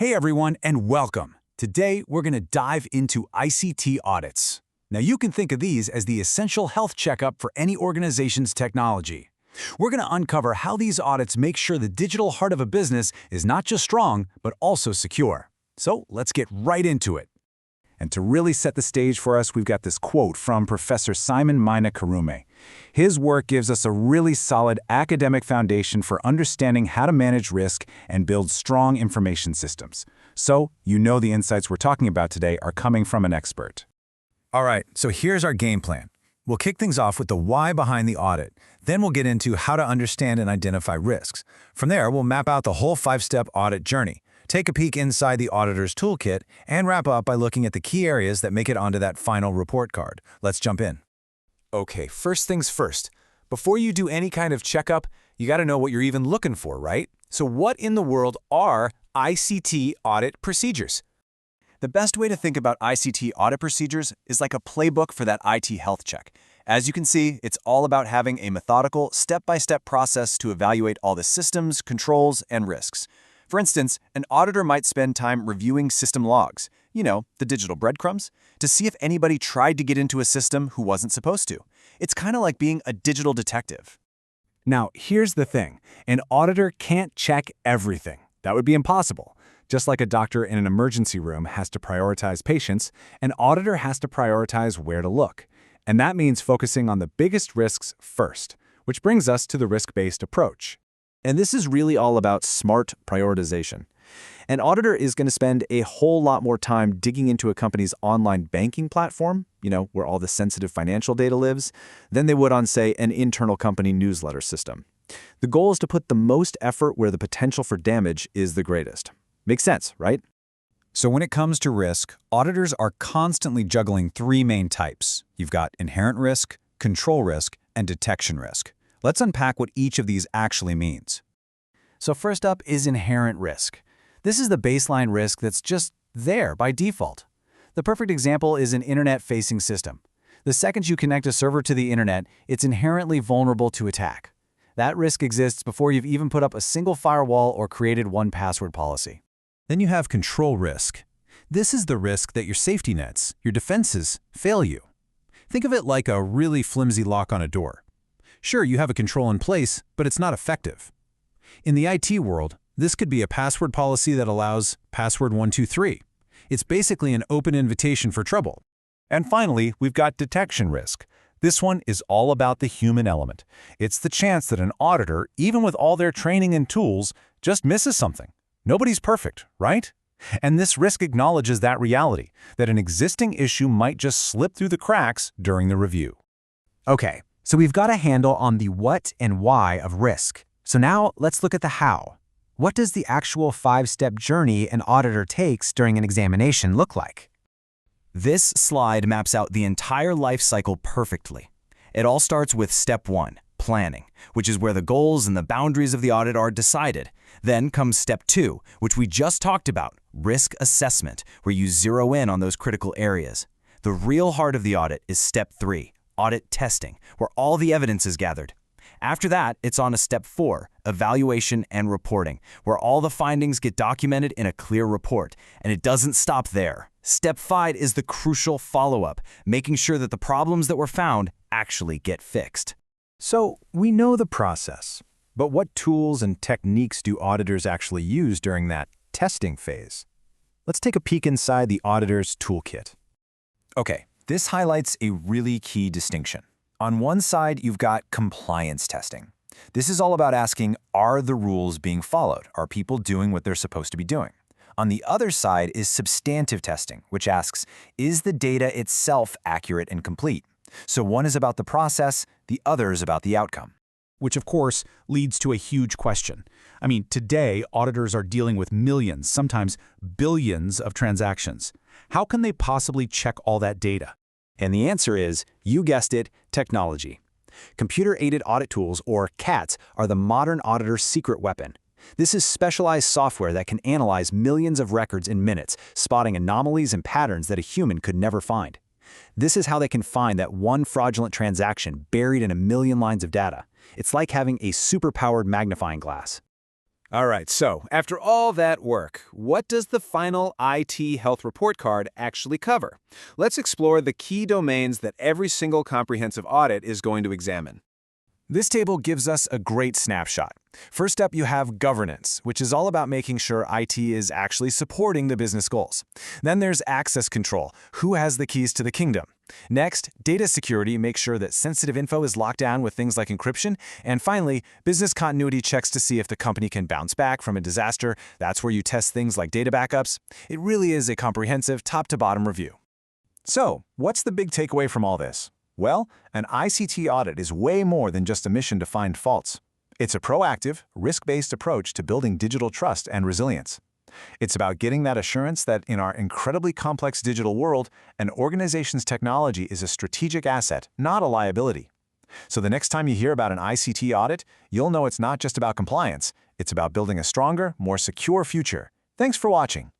Hey everyone, and welcome. Today, we're going to dive into ICT audits. Now, you can think of these as the essential health checkup for any organization's technology. We're going to uncover how these audits make sure the digital heart of a business is not just strong, but also secure. So, let's get right into it. And to really set the stage for us, we've got this quote from Professor Simon MAINA KARUMES. His work gives us a really solid academic foundation for understanding how to manage risk and build strong information systems. So, you know the insights we're talking about today are coming from an expert. All right, so here's our game plan. We'll kick things off with the why behind the audit. Then we'll get into how to understand and identify risks. From there, we'll map out the whole 5-step audit journey, take a peek inside the auditor's toolkit, and wrap up by looking at the key areas that make it onto that final report card. Let's jump in. Okay, first things first. Before you do any kind of checkup, you got to know what you're even looking for, right? So what in the world are ICT audit procedures? The best way to think about ICT audit procedures is like a playbook for that IT health check. As you can see, it's all about having a methodical, step-by-step process to evaluate all the systems, controls, and risks. For instance, an auditor might spend time reviewing system logs, the digital breadcrumbs, to see if anybody tried to get into a system who wasn't supposed to. It's kind of like being a digital detective. Now, here's the thing. An auditor can't check everything. That would be impossible. Just like a doctor in an emergency room has to prioritize patients, an auditor has to prioritize where to look. And that means focusing on the biggest risks first, which brings us to the risk-based approach. And this is really all about smart prioritization. An auditor is going to spend a whole lot more time digging into a company's online banking platform, where all the sensitive financial data lives, than they would on, say, an internal company newsletter system. The goal is to put the most effort where the potential for damage is the greatest. Makes sense, right? So when it comes to risk, auditors are constantly juggling 3 main types. You've got inherent risk, control risk, and detection risk. Let's unpack what each of these actually means. So first up is inherent risk. This is the baseline risk that's just there by default. The perfect example is an internet-facing system. The second you connect a server to the internet, it's inherently vulnerable to attack. That risk exists before you've even put up a single firewall or created one password policy. Then you have control risk. This is the risk that your safety nets, your defenses, fail you. Think of it like a really flimsy lock on a door. Sure, you have a control in place, but it's not effective. In the IT world, this could be a password policy that allows password 123. It's basically an open invitation for trouble. And finally, we've got detection risk. This one is all about the human element. It's the chance that an auditor, even with all their training and tools, just misses something. Nobody's perfect, right? And this risk acknowledges that reality, that an existing issue might just slip through the cracks during the review. Okay, so we've got a handle on the what and why of risk. So now let's look at the how. What does the actual 5-step journey an auditor takes during an examination look like? This slide maps out the entire life cycle perfectly. It all starts with step 1, planning, which is where the goals and the boundaries of the audit are decided. Then comes step 2, which we just talked about, risk assessment, where you zero in on those critical areas. The real heart of the audit is step 3, audit testing, where all the evidence is gathered. After that, it's on to step 4, evaluation and reporting, where all the findings get documented in a clear report. And it doesn't stop there. Step 5 is the crucial follow-up, making sure that the problems that were found actually get fixed. So we know the process, but what tools and techniques do auditors actually use during that testing phase? Let's take a peek inside the auditor's toolkit. Okay, this highlights a really key distinction. On one side, you've got compliance testing. This is all about asking, are the rules being followed? Are people doing what they're supposed to be doing? On the other side is substantive testing, which asks, is the data itself accurate and complete? So one is about the process, the other is about the outcome. Which, of course, leads to a huge question. Today, auditors are dealing with millions, sometimes billions of transactions. How can they possibly check all that data? And the answer is, you guessed it, technology. Computer-aided audit tools, or CATs, are the modern auditor's secret weapon. This is specialized software that can analyze millions of records in minutes, spotting anomalies and patterns that a human could never find. This is how they can find that one fraudulent transaction buried in a million lines of data. It's like having a super-powered magnifying glass. All right, so after all that work, what does the final IT health report card actually cover? Let's explore the key domains that every single comprehensive audit is going to examine. This table gives us a great snapshot. First up, you have governance, which is all about making sure IT is actually supporting the business goals. Then there's access control, who has the keys to the kingdom. Next, data security makes sure that sensitive info is locked down with things like encryption. And finally, business continuity checks to see if the company can bounce back from a disaster. That's where you test things like data backups. It really is a comprehensive top-to-bottom review. So, what's the big takeaway from all this? Well, an ICT audit is way more than just a mission to find faults. It's a proactive, risk-based approach to building digital trust and resilience. It's about getting that assurance that in our incredibly complex digital world, an organization's technology is a strategic asset, not a liability. So the next time you hear about an ICT audit, you'll know it's not just about compliance, it's about building a stronger, more secure future. Thanks for watching.